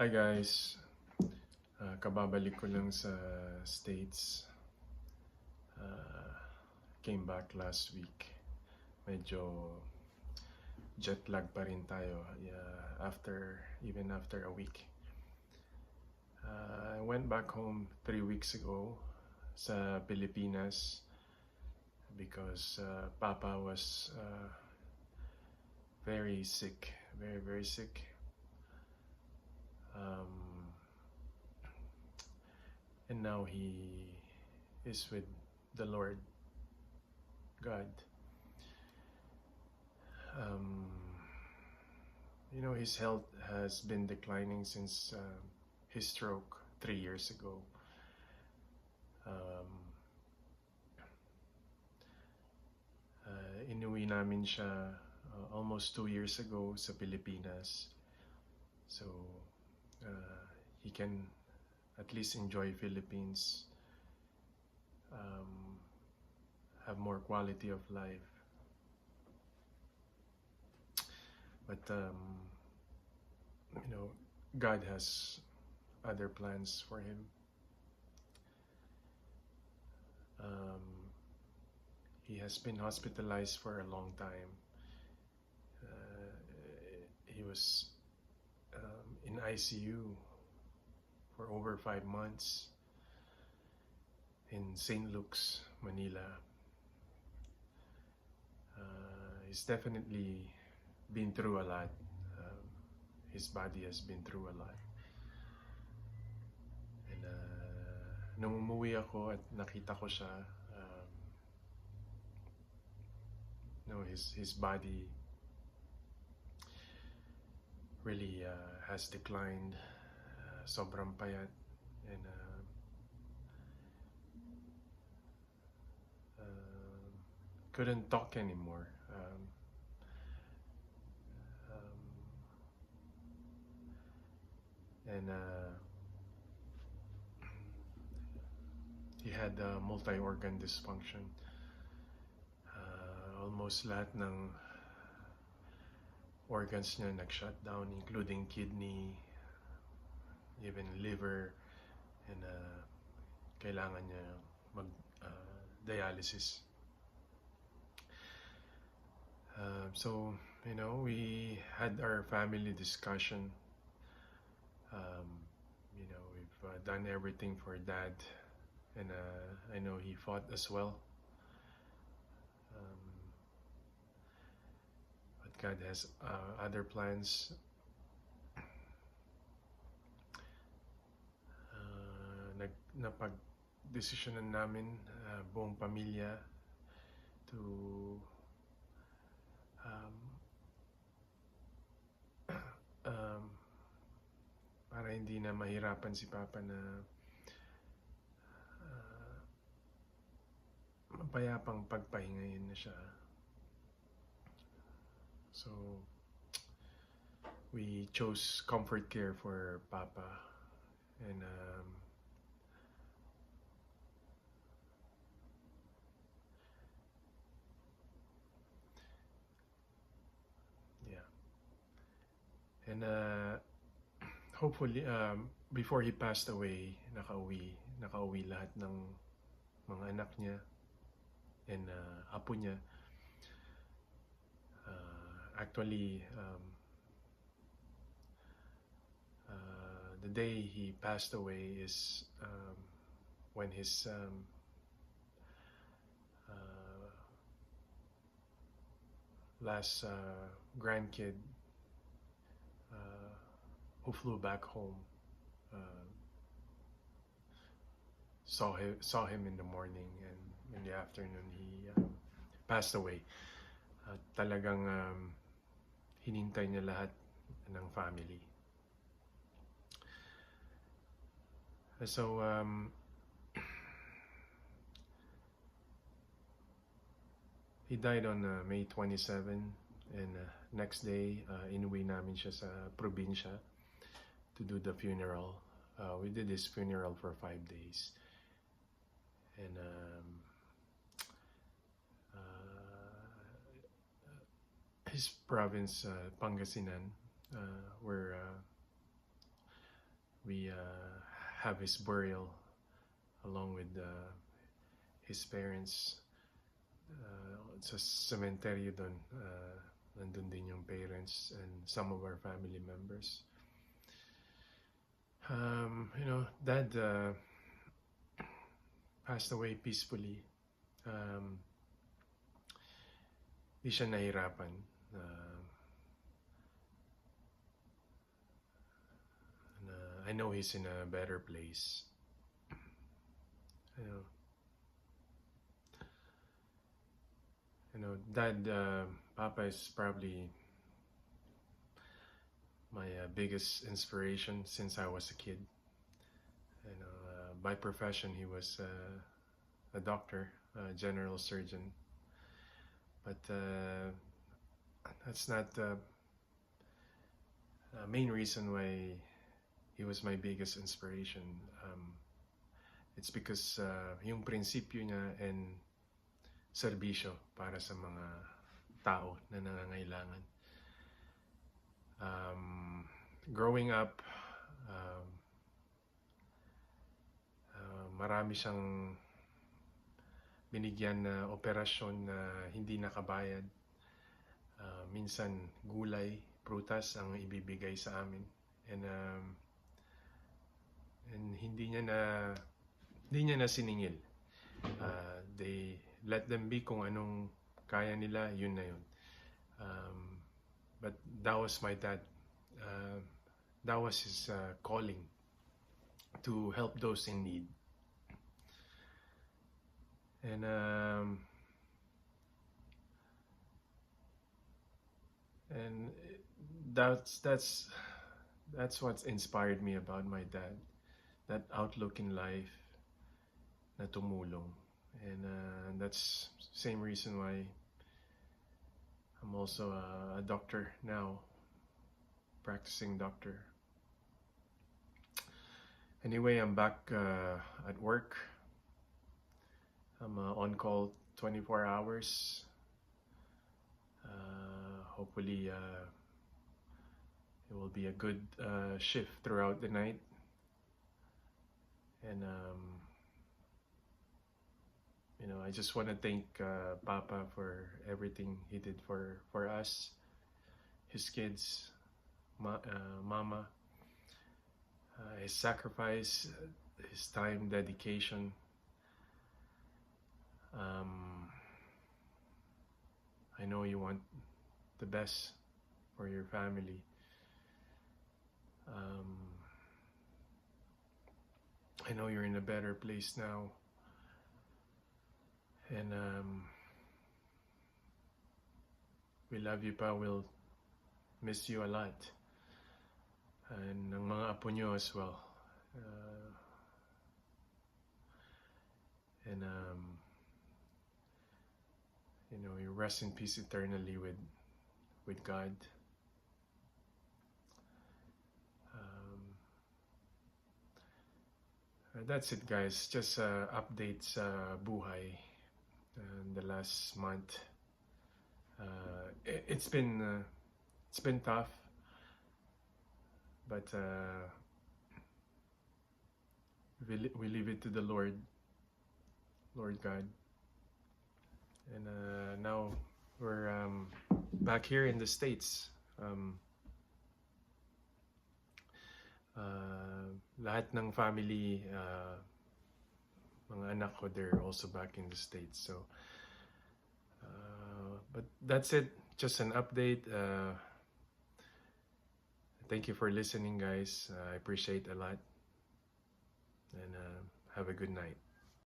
Hi guys, kababalik ko lang sa States. Uh, Came back last week. Medyo jet lag pa rin tayo even after a week. I went back home 3 weeks ago sa Pilipinas because Papa was very sick, very sick. And now he is with the Lord God. His health has been declining since his stroke 3 years ago. Inuwi namin siya almost 2 years ago sa Pilipinas. So he can at least enjoy Philippines, have more quality of life. But God has other plans for him. He has been hospitalized for a long time. He was in ICU for over 5 months in St. Luke's, Manila. He's definitely been through a lot. His body has been through a lot. And nung umuwi ako at nakita ko siya, his body really has declined. Sobrang payat, and couldn't talk anymore. And he had multi-organ dysfunction. Almost lahat ng organs niya nag-shutdown, including kidney, even liver, and kailangan niya mag-dialysis. So, we had our family discussion. We've done everything for Dad, and I know he fought as well. But God has other plans. Napag-desisyonan namin buong pamilya to para hindi na mahirapan si Papa na mapayapang pagpahingayin na siya. So we chose comfort care for Papa, and and hopefully before he passed away, nakauwi lahat ng mga anak niya and apo niya. Actually, the day he passed away is when his last grandkid who flew back home saw him in the morning, and in the afternoon he passed away. Talagang hinintay niya lahat ng family. So he died on May 27, and next day inuwi namin siya sa probinsya to do the funeral. We did his funeral for 5 days, and his province, Pangasinan, where we have his burial along with his parents. Sa cemetery doon, nandun din yung parents and some of our family members. Dad passed away peacefully. Di siya nahirapan. I know he's in a better place. Dad, Papa is probably my biggest inspiration since I was a kid. By profession, he was a doctor, a general surgeon. But that's not the main reason why he was my biggest inspiration. It's because yung prinsipyo niya and serbisyo para sa mga tao na nangangailangan. Growing up, marami siyang binigyan na operasyon na hindi nakabayad. Minsan gulay, prutas ang ibibigay sa amin. And hindi niya na siningil. They let them be kung anong kaya nila, yun na yun. But that was my dad. That was his calling to help those in need. And that's what's inspired me about my dad. That outlook in life na tumulong. And that's same reason why I'm also a doctor now, practicing doctor. Anyway, I'm back at work. I'm on call 24 hours. Hopefully it will be a good shift throughout the night. And I just want to thank Papa for everything he did for us, his kids, Mama, his sacrifice, his time, dedication. I know you want the best for your family. I know you're in a better place now. And we love you, Pa. We'll miss you a lot. And ng mga apo nyo as well. And you rest in peace eternally with God. That's it, guys. Just updates buhay the last month. It's been tough, but we leave it to the Lord God. And now we're back here in the States. Lahat ng family, mga anak ko, they're also back in the States. So, but that's it. Just an update. Thank you for listening, guys. I appreciate a lot. And have a good night.